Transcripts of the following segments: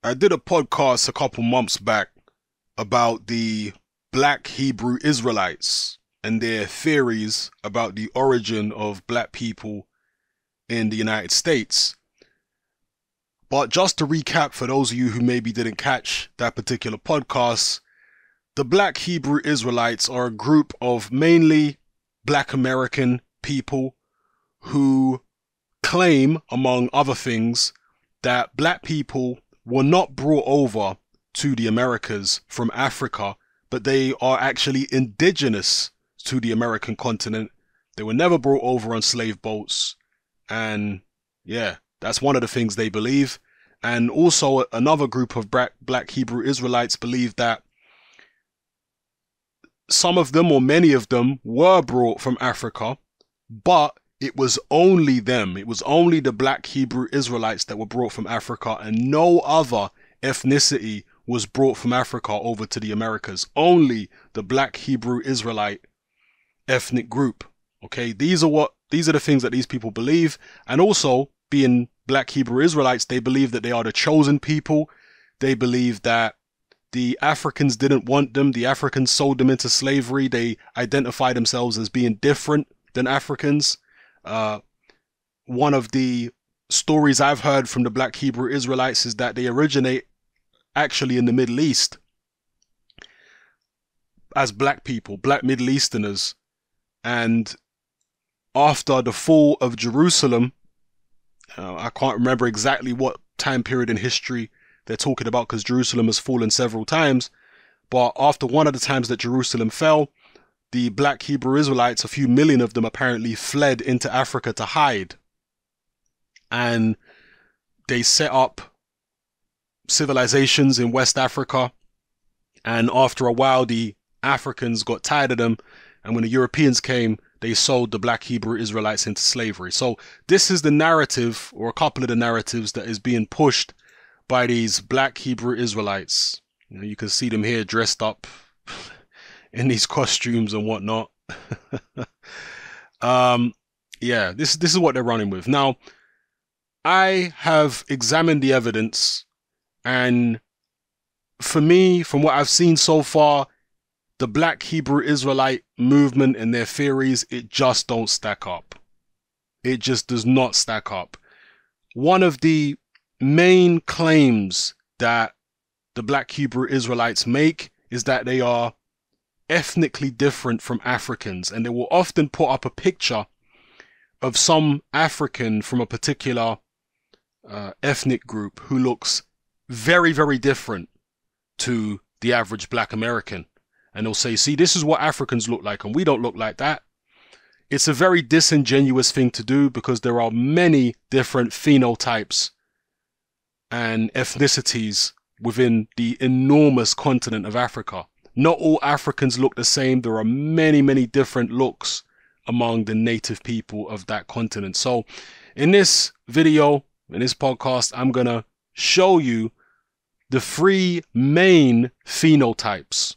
I did a podcast a couple months back about the black Hebrew Israelites and their theories about the origin of black people in the United States. But just to recap for those of you who maybe didn't catch that particular podcast, the black Hebrew Israelites are a group of mainly black American people who claim, among other things, that black people were not brought over to the Americas from Africa, but they are actually indigenous to the American continent. They were never brought over on slave boats. And yeah, that's one of the things they believe. And also another group of black Hebrew Israelites believe that some of them or many of them were brought from Africa, but it was only them. It was only the black Hebrew Israelites that were brought from Africa, and no other ethnicity was brought from Africa over to the Americas. Only the black Hebrew Israelite ethnic group. Okay, these are the things that these people believe. And also, being black Hebrew Israelites, they believe that they are the chosen people. They believe that the Africans didn't want them. The Africans sold them into slavery. They identify themselves as being different than Africans. One of the stories I've heard from the black Hebrew Israelites is that they originate actually in the Middle East as black people, black Middle Easterners. And after the fall of Jerusalem, I can't remember exactly what time period in history they're talking about because Jerusalem has fallen several times. But after one of the times that Jerusalem fell, the black Hebrew Israelites, a few million of them apparently fled into Africa to hide. And they set up civilizations in West Africa. And after a while, the Africans got tired of them. And when the Europeans came, they sold the black Hebrew Israelites into slavery. So this is the narrative, or a couple of the narratives, that is being pushed by these black Hebrew Israelites. You can see them here dressed up in these costumes and whatnot. Yeah, this is what they're running with. Now, I have examined the evidence, and for me, from what I've seen so far, the black Hebrew Israelite movement and their theories, it just don't stack up. It just does not stack up. One of the main claims that the black Hebrew Israelites make is that they are ethnically different from Africans, and they will often put up a picture of some African from a particular ethnic group who looks very, very different to the average black American. And they'll say, see, this is what Africans look like, and we don't look like that. It's a very disingenuous thing to do because there are many different phenotypes and ethnicities within the enormous continent of Africa. Not all Africans look the same. There are many, many different looks among the native people of that continent. So in this video, in this podcast, I'm going to show you the three main phenotypes,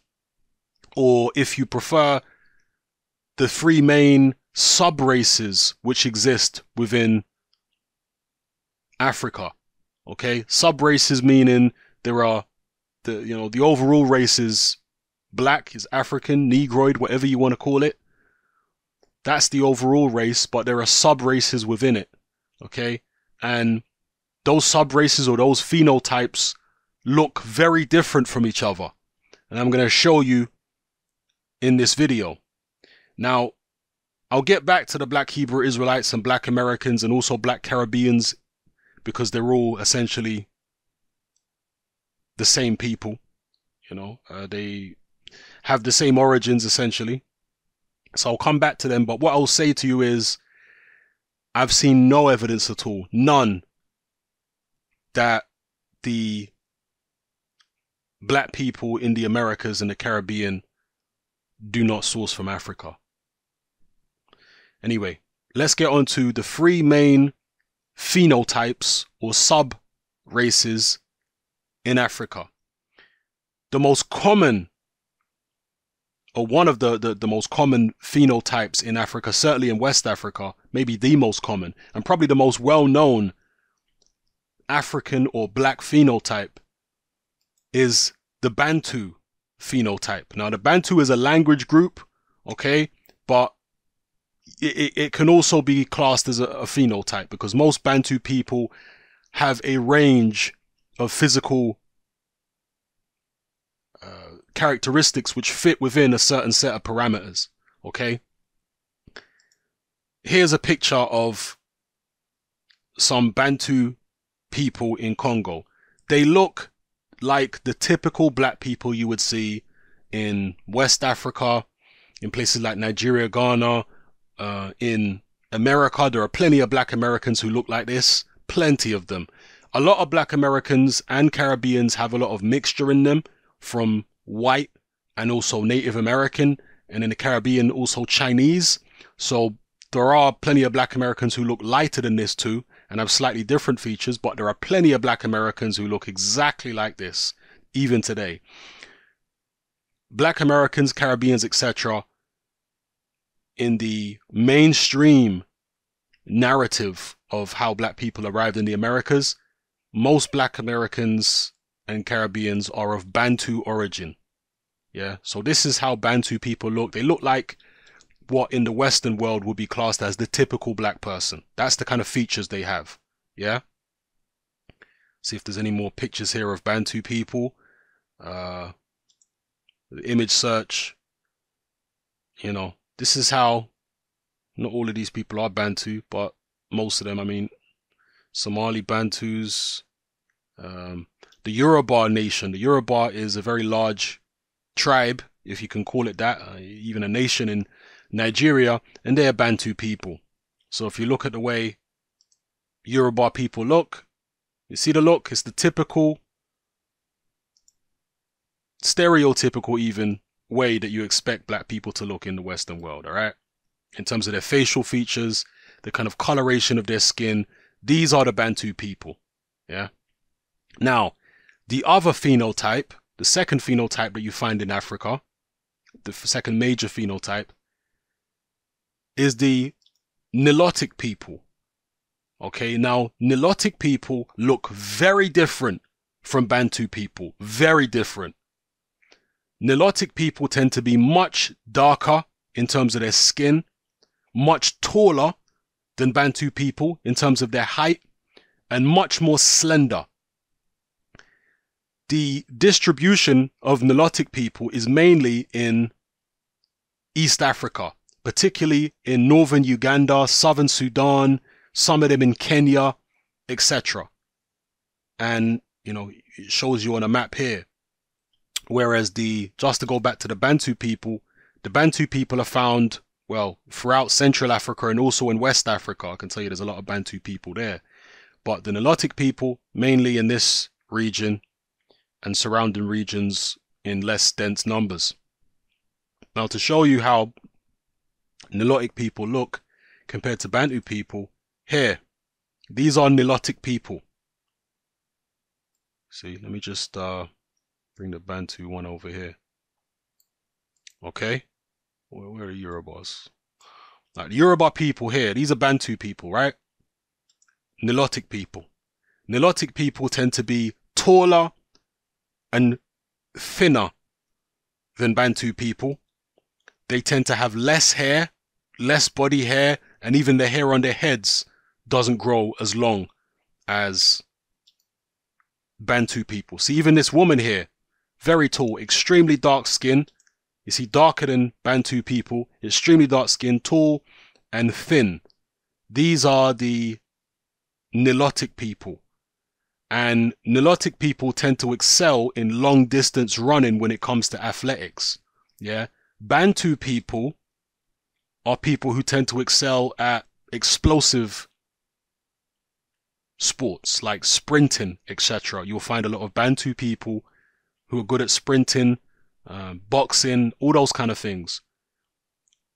or if you prefer, the three main sub-races which exist within Africa. Okay, sub-races meaning there are the overall race is black, is African, Negroid, whatever you want to call it. That's the overall race, but there are sub-races within it. Okay, and those sub-races or those phenotypes look very different from each other, and I'm going to show you in this video. Now, I'll get back to the black Hebrew Israelites and black Americans and also black Caribbeans, because they're all essentially the same people. They have the same origins essentially. So I'll come back to them, but what I'll say to you is I've seen no evidence at all, none, that the black people in the Americas and the Caribbean do not source from Africa. Anyway, let's get on to the three main phenotypes or sub-races in Africa. The most common, or one of the most common phenotypes in Africa, certainly in West Africa, maybe the most common, and probably the most well-known African or black phenotype, is the Bantu phenotype. Now, the Bantu is a language group, okay, but it can also be classed as a phenotype because most Bantu people have a range of physical characteristics which fit within a certain set of parameters, okay? Here's a picture of some Bantu people in Congo. They look like the typical black people you would see in West Africa, in places like Nigeria, Ghana, in America. There are plenty of black Americans who look like this, plenty of them. A lot of black Americans and Caribbeans have a lot of mixture in them from white and also Native American, and in the Caribbean also Chinese. So there are plenty of black Americans who look lighter than this too and have slightly different features, but there are plenty of black Americans who look exactly like this even today. Black Americans, Caribbeans, etc., in the mainstream narrative of how black people arrived in the Americas, most black Americans and Caribbeans are of Bantu origin. Yeah, so this is how Bantu people look. They look like what in the Western world would be classed as the typical black person. That's the kind of features they have. Yeah. See if there's any more pictures here of Bantu people. The image search. You know, this is how, not all of these people are Bantu, but most of them, I mean, Somali Bantus, the Yoruba nation. The Yoruba is a very large tribe, if you can call it that, even a nation in Nigeria, and they're Bantu people. So if you look at the way Yoruba people look, you see the look, it's the typical, stereotypical even, way that you expect black people to look in the Western world, alright? In terms of their facial features, the kind of coloration of their skin, these are the Bantu people, yeah? Now, the other phenotype, the second phenotype that you find in Africa, the second major phenotype, is the Nilotic people. Okay, now Nilotic people look very different from Bantu people, very different. Nilotic people tend to be much darker in terms of their skin, much taller than Bantu people in terms of their height, and much more slender. The distribution of Nilotic people is mainly in East Africa, particularly in northern Uganda, southern Sudan, some of them in Kenya, etc. And, you know, it shows you on a map here. Whereas just to go back to the Bantu people are found, well, throughout Central Africa and also in West Africa. I can tell you there's a lot of Bantu people there. But the Nilotic people, mainly in this region and surrounding regions in less dense numbers. Now, to show you how Nilotic people look compared to Bantu people, here, these are Nilotic people. See, let me just bring the Bantu one over here. Okay, where are the Yorubas? Like the Yoruba people here, these are Bantu people, right? Nilotic people. Nilotic people tend to be taller and thinner than Bantu people. They tend to have less hair, less body hair, and even the hair on their heads doesn't grow as long as Bantu people. See, even this woman here, very tall, extremely dark skin. You see, darker than Bantu people, extremely dark skin, tall and thin. These are the Nilotic people. And Nilotic people tend to excel in long distance running when it comes to athletics. Yeah. Bantu people are people who tend to excel at explosive sports like sprinting, etc. You'll find a lot of Bantu people who are good at sprinting, boxing, all those kind of things.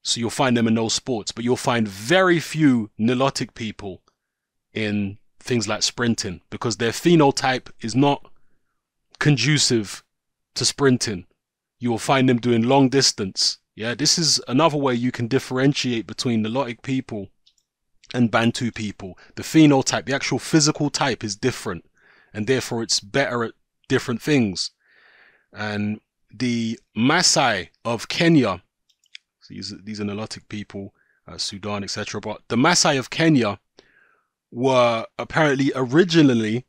So you'll find them in those sports, but you'll find very few Nilotic people in things like sprinting because their phenotype is not conducive to sprinting. You will find them doing long distance. Yeah, this is another way you can differentiate between Nilotic people and Bantu people. The phenotype, the actual physical type is different, and therefore it's better at different things. And the Maasai of Kenya, these are Nilotic people, Sudan, etc. But the Maasai of Kenya were apparently originally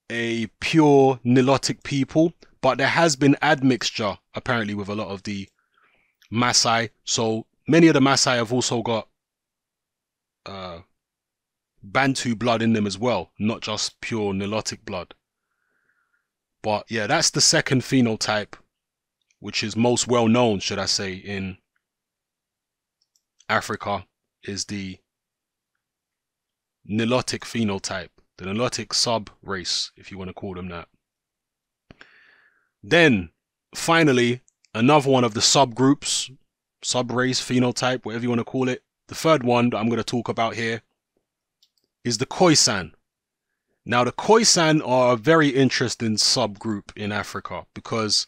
a pure Nilotic people, but there has been admixture apparently with a lot of the Maasai. So many of the Maasai have also got Bantu blood in them as well, not just pure Nilotic blood. But yeah, that's the second phenotype, which is most well known, should I say, in Africa, is the Nilotic phenotype, the Nilotic sub-race, if you want to call them that. Then, finally, another one of the subgroups, sub-race, phenotype, whatever you want to call it. The third one that I'm going to talk about here is the Khoisan. Now, the Khoisan are a very interesting subgroup in Africa because,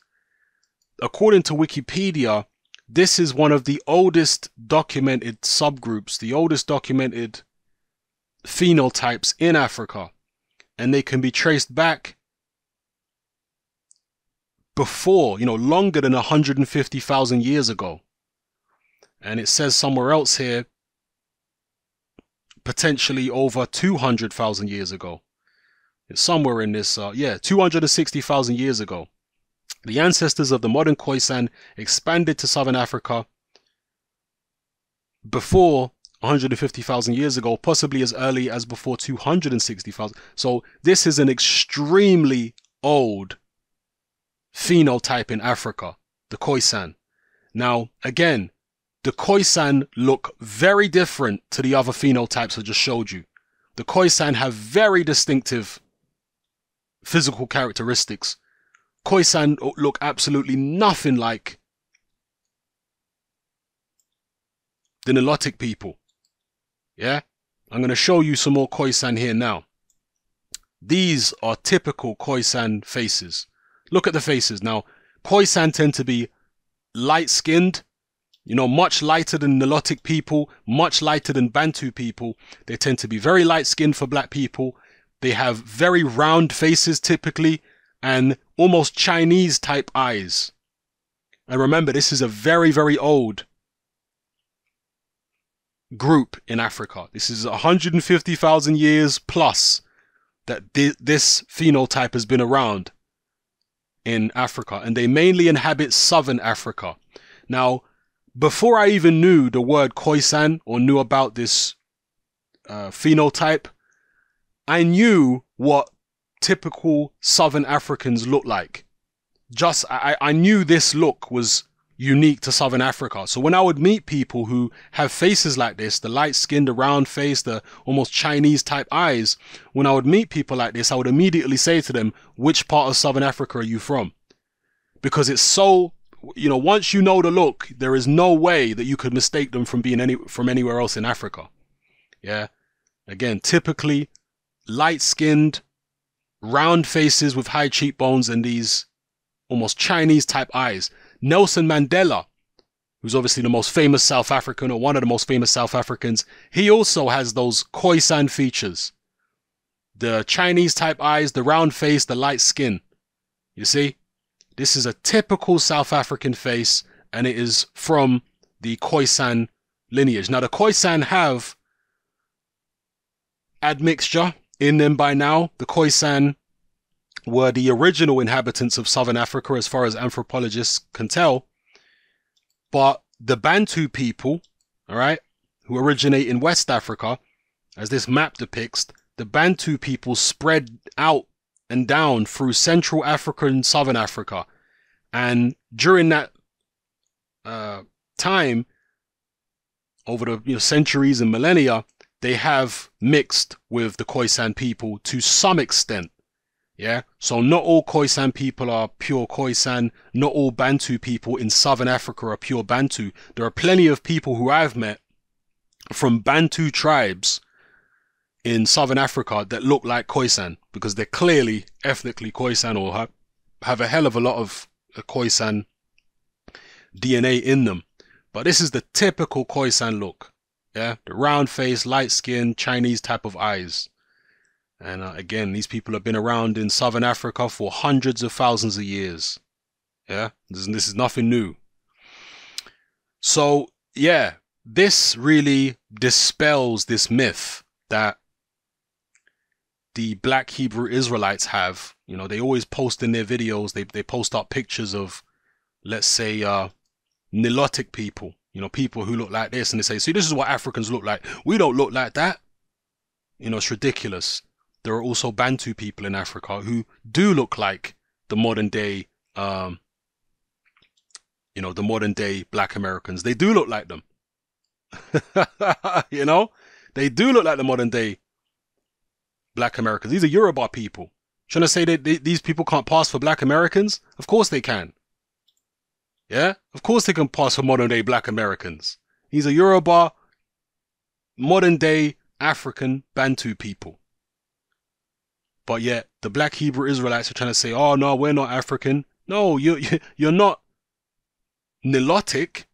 according to Wikipedia, this is one of the oldest documented subgroups, the oldest documented phenotypes in Africa. And they can be traced back before, longer than 150,000 years ago. And it says somewhere else here, potentially over 200,000 years ago. It's somewhere in this, 260,000 years ago. The ancestors of the modern Khoisan expanded to southern Africa before 150,000 years ago, possibly as early as before 260,000. So this is an extremely old phenotype in Africa, the Khoisan. Now, again, the Khoisan look very different to the other phenotypes I just showed you. The Khoisan have very distinctive physical characteristics. Khoisan look absolutely nothing like the Nilotic people. Yeah? I'm going to show you some more Khoisan here now. These are typical Khoisan faces. Look at the faces. Now, Khoisan tend to be light-skinned, much lighter than Nilotic people, much lighter than Bantu people. They tend to be very light-skinned for black people. They have very round faces typically and almost Chinese type eyes. And remember, this is a very, very old group in Africa. This is 150,000 years plus that this phenotype has been around in Africa. And they mainly inhabit southern Africa. Now, before I even knew the word Khoisan or knew about this phenotype, I knew what typical Southern Africans look like. I knew this look was unique to Southern Africa. So when I would meet people who have faces like this, the light skin, the round face, the almost Chinese type eyes, when I would meet people like this, I would immediately say to them, which part of Southern Africa are you from? Because it's so, once you know the look, there is no way that you could mistake them from being from anywhere else in Africa. Yeah. Again, typically light-skinned, round faces with high cheekbones and these almost Chinese type eyes. Nelson Mandela, who's obviously the most famous South African, or one of the most famous South Africans, he also has those Khoisan features. The Chinese type eyes, the round face, the light skin. You see? This is a typical South African face, and it is from the Khoisan lineage. Now, the Khoisan have admixture in them by now. The Khoisan were the original inhabitants of southern Africa as far as anthropologists can tell. But the Bantu people, all right, who originate in West Africa, as this map depicts, the Bantu people spread out and down through Central Africa and Southern Africa. And during that time, over the centuries and millennia, they have mixed with the Khoisan people to some extent. Yeah, so not all Khoisan people are pure Khoisan. Not all Bantu people in Southern Africa are pure Bantu. There are plenty of people who I've met from Bantu tribes in Southern Africa that look like Khoisan because they're clearly ethnically Khoisan or have a hell of a lot of Khoisan DNA in them. But this is the typical Khoisan look. Yeah, the round face, light skin, Chinese type of eyes. And again, these people have been around in Southern Africa for hundreds of thousands of years. Yeah, this is nothing new. So, yeah, this really dispels this myth that the black Hebrew Israelites have. You know, they always post in their videos, they post up pictures of, let's say, Nilotic people, you know, people who look like this, and they say, see, this is what Africans look like. We don't look like that. You know, it's ridiculous. There are also Bantu people in Africa who do look like the modern day, the modern day black Americans. They do look like them. You know, they do look like the modern day black Americans. These are Yoruba people. Trying to say that these people can't pass for black Americans? Of course they can. Yeah, of course they can pass for modern day black Americans. These are Yoruba, modern day African Bantu people. But yet the black Hebrew Israelites are trying to say, oh no, we're not African. No, you're not Nilotic.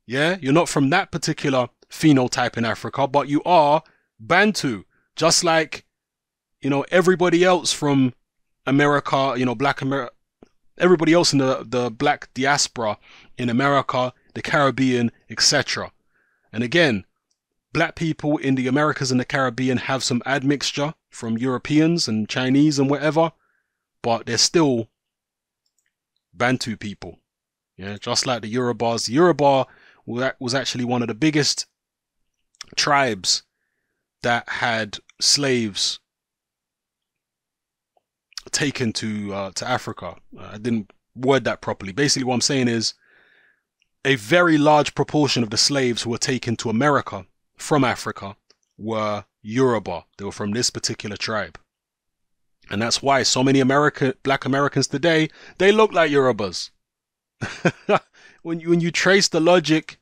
Yeah, you're not from that particular phenotype in Africa, but you are Bantu, just like, you know, everybody else from America, you know, everybody else in the black diaspora in America, the Caribbean, etc. And again, black people in the Americas and the Caribbean have some admixture from Europeans and Chinese and whatever, but they're still Bantu people. Yeah, just like the Yorubas. The Yoruba was actually one of the biggest tribes that had slaves taken to Africa. I didn't word that properly. Basically, what I'm saying is a very large proportion of the slaves who were taken to America from Africa were Yoruba. They were from this particular tribe. And that's why so many black Americans today, they look like Yorubas. When you trace the logic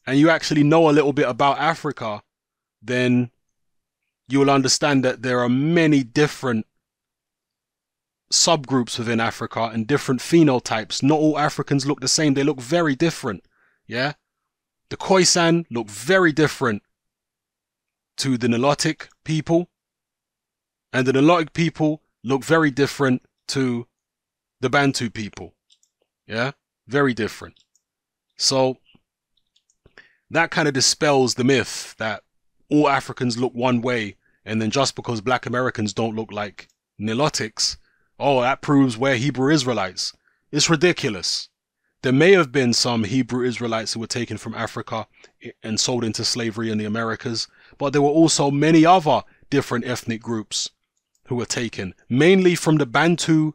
and you actually know a little bit about Africa, then you will understand that there are many different subgroups within Africa and different phenotypes. Not all Africans look the same. They look very different. Yeah. The Khoisan look very different to the Nilotic people, and the Nilotic people look very different to the Bantu people. Yeah. Very different. So that kind of dispels the myth that all Africans look one way, and then just because black Americans don't look like Nilotics, oh, that proves we're Hebrew Israelites. It's ridiculous. There may have been some Hebrew Israelites who were taken from Africa and sold into slavery in the Americas, but there were also many other different ethnic groups who were taken, mainly from the Bantu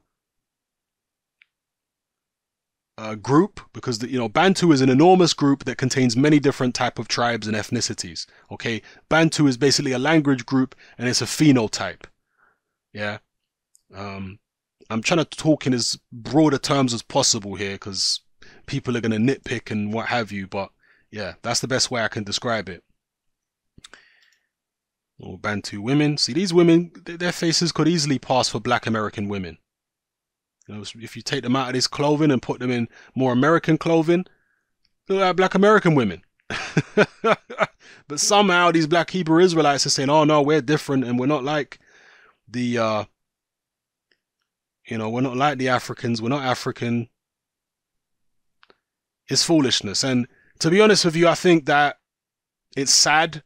group, because Bantu is an enormous group that contains many different type of tribes and ethnicities. Okay, Bantu is basically a language group and it's a phenotype. Yeah. I'm trying to talk in as broader terms as possible here because people are going to nitpick and what have you, but yeah, that's the best way I can describe it. Or Bantu women. See, these women, their faces could easily pass for black American women. You know, if you take them out of this clothing and put them in more American clothing, they're like black American women. But somehow these black Hebrew Israelites are saying, oh no, we're different and we're not like the, we're not like the Africans. We're not African. It's foolishness. And to be honest with you, I think that it's sad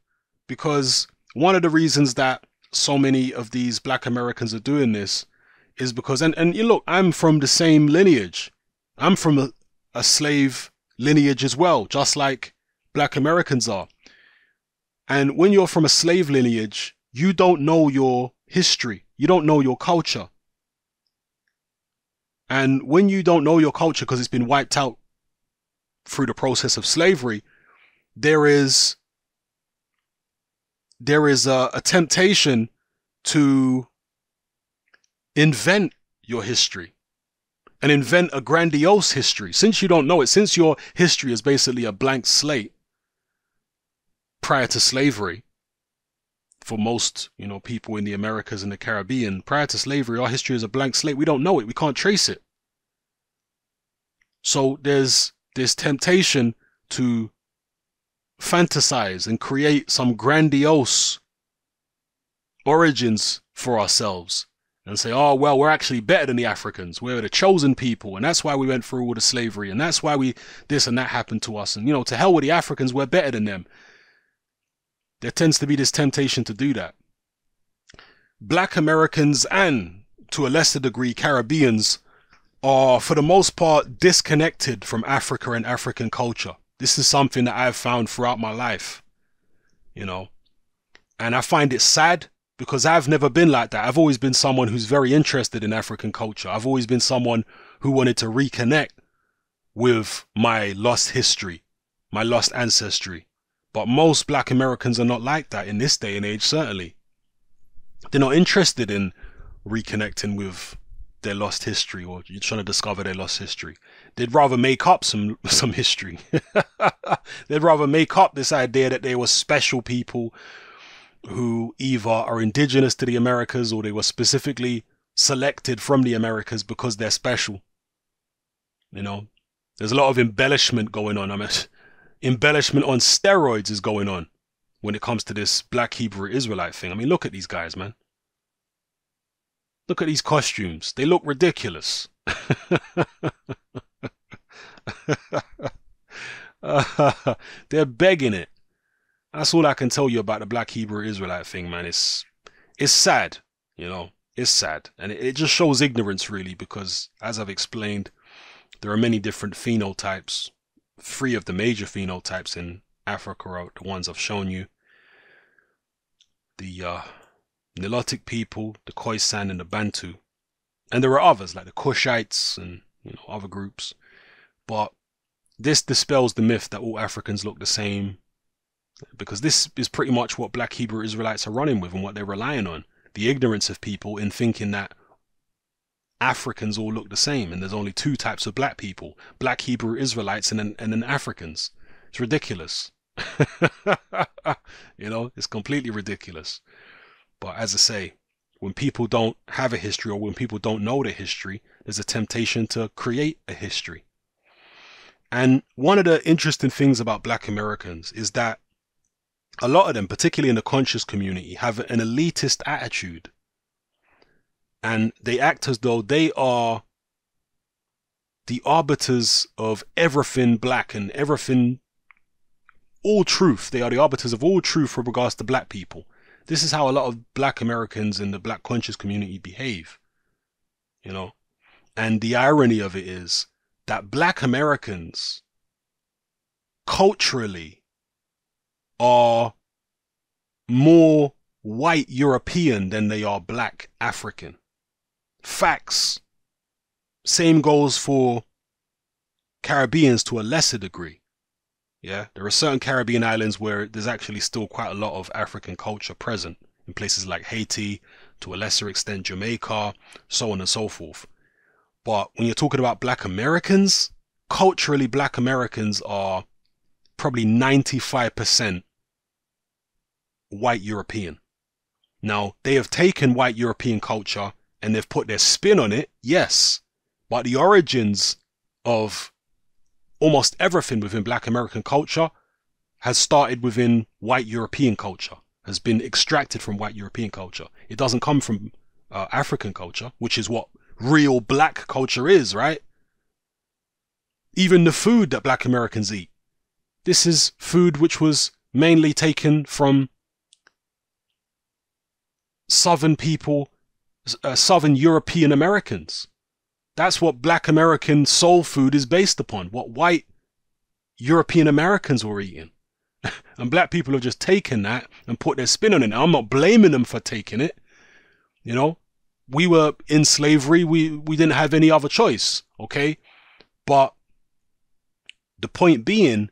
because one of the reasons that so many of these black Americans are doing this is because, and you look, I'm from the same lineage. I'm from a slave lineage as well, just like black Americans are. And when you're from a slave lineage, you don't know your history. You don't know your culture. And when you don't know your culture because it's been wiped out through the process of slavery, there is a temptation to invent your history and invent a grandiose history. Since you don't know it, since your history is basically a blank slate prior to slavery, for most, people in the Americas and the Caribbean, prior to slavery, our history is a blank slate. We don't know it. We can't trace it. So there's this temptation to fantasize and create some grandiose origins for ourselves and say, oh, well, we're actually better than the Africans. We're the chosen people. And that's why we went through all the slavery. And that's why this and that happened to us. And, to hell with the Africans, we're better than them. There tends to be this temptation to do that. Black Americans and, to a lesser degree, Caribbeans are, for the most part, disconnected from Africa and African culture. This is something that I've found throughout my life, and I find it sad because I've never been like that. I've always been someone who's very interested in African culture. I've always been someone who wanted to reconnect with my lost history, my lost ancestry. But most Black Americans are not like that in this day and age, certainly. They're not interested in reconnecting with their lost history, or you're trying to discover their lost history. They'd rather make up some history. They'd rather make up this idea that they were special people who either are indigenous to the Americas or they were specifically selected from the Americas because they're special. There's a lot of embellishment going on. Embellishment on steroids is going on when it comes to this Black Hebrew Israelite thing. Look at these guys, man. Look at these costumes. They look ridiculous. They're begging it. That's all I can tell you about the Black Hebrew Israelite thing, man. It's sad, it's sad. And it just shows ignorance, really, because as I've explained, there are many different phenotypes. 3 of the major phenotypes in Africa are the ones I've shown you. The Nilotic people, the Khoisan and the Bantu. And there are others like the Kushites and other groups. But this dispels the myth that all Africans look the same, because this is pretty much what Black Hebrew Israelites are running with and what they're relying on. The ignorance of people in thinking that Africans all look the same and there's only 2 types of black people, Black Hebrew Israelites and then Africans. It's ridiculous. It's completely ridiculous. But as I say, when people don't have a history or when people don't know their history, there's a temptation to create a history. And one of the interesting things about Black Americans is that a lot of them, particularly in the conscious community, have an elitist attitude. And they act as though they are the arbiters of everything black and everything, all truth. They are the arbiters of all truth with regards to black people. This is how a lot of Black Americans in the Black conscious community behave, And the irony of it is that Black Americans culturally are more white European than they are Black African. Facts. Same goes for Caribbeans to a lesser degree. Yeah, there are certain Caribbean islands where there's actually still quite a lot of African culture present, in places like Haiti, to a lesser extent Jamaica, so on and so forth. But when you're talking about Black Americans, culturally Black Americans are probably 95% white European. Now, they have taken white European culture and they've put their spin on it, yes. But the origins of almost everything within Black American culture has started within white European culture, has been extracted from white European culture. It doesn't come from African culture, which is what real black culture is, right? Even the food that Black Americans eat. This is food which was mainly taken from Southern people, Southern European Americans. That's what Black American soul food is based upon, what white European Americans were eating. And black people have just taken that and put their spin on it. Now, I'm not blaming them for taking it. We were in slavery. We didn't have any other choice, okay? But the point being,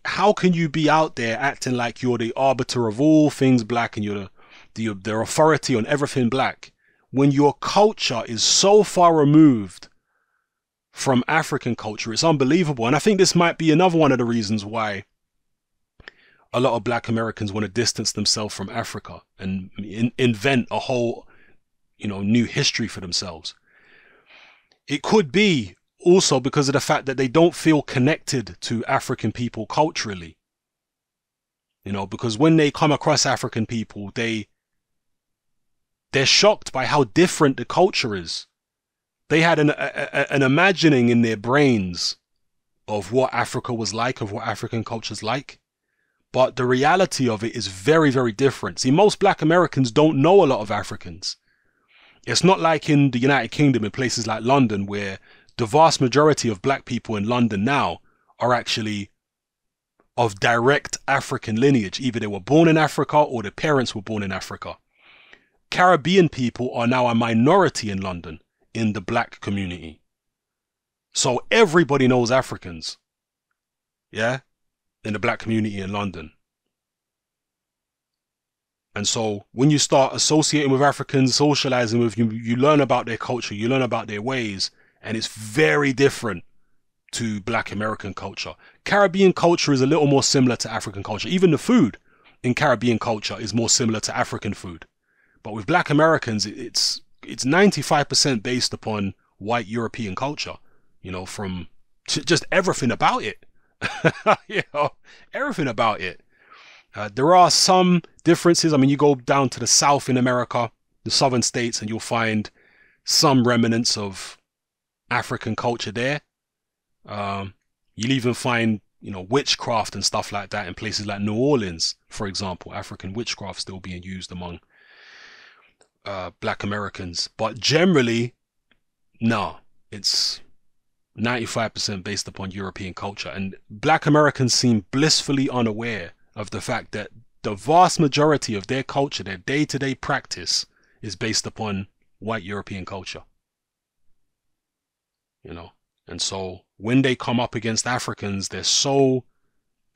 how can you be out there acting like you're the arbiter of all things black and you're the authority on everything black when your culture is so far removed from African culture? It's unbelievable. And I think this might be another one of the reasons why a lot of Black Americans want to distance themselves from Africa and invent a whole, new history for themselves. It could be also because of the fact that they don't feel connected to African people culturally. Because when they come across African people, they they're shocked by how different the culture is. They had an imagining in their brains of what Africa was like, of what African culture's like. But the reality of it is very, very different. See, most black Americans don't know a lot of Africans. It's not like in the United Kingdom, in places like London, where the vast majority of black people in London now are actually of direct African lineage. Either they were born in Africa or their parents were born in Africa. Caribbean people are now a minority in London in the black community. So everybody knows Africans. Yeah? In the black community in London. And so when you start associating with Africans, socializing with you, you learn about their culture, you learn about their ways, and it's very different to black American culture. Caribbean culture is a little more similar to African culture. Even the food in Caribbean culture is more similar to African food. But with black Americans, it's 95% based upon white European culture, you know, from just everything about it. You know, everything about it. There are some differences. I mean, you go down to the South in America, the southern states, and you'll find some remnants of African culture there. You'll even find, you know, witchcraft and stuff like that in places like New Orleans, for example. African witchcraft still being used among black Americans. But generally, no, it's 95% based upon European culture. And black Americans seem blissfully unaware of the fact that the vast majority of their culture, their day-to-day practice, is based upon white European culture. You know, and so when they come up against Africans, they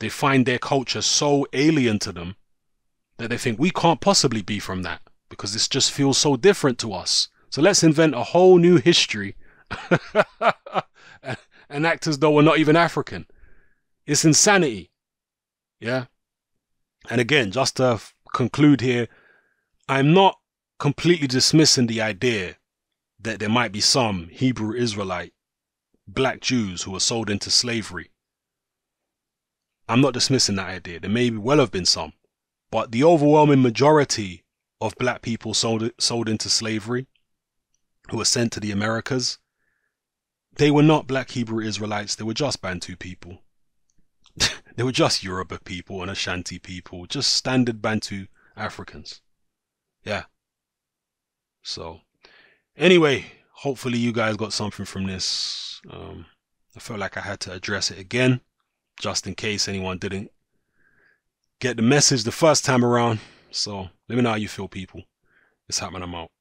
find their culture so alien to them that they think we can't possibly be from that because this just feels so different to us. So let's invent a whole new history and act as though we're not even African. It's insanity. Yeah. And again, just to conclude here, I'm not completely dismissing the idea that there might be some Hebrew Israelite black Jews who were sold into slavery. I'm not dismissing that idea. There may well have been some, but the overwhelming majority of black people sold into slavery who were sent to the Americas, they were not black Hebrew Israelites. They were just Bantu people. They were just Yoruba people and Ashanti people, just standard Bantu Africans. Yeah. So, anyway, hopefully you guys got something from this. I felt like I had to address it again, just in case anyone didn't get the message the first time around. So, let me know how you feel, people. It's happening. I'm out.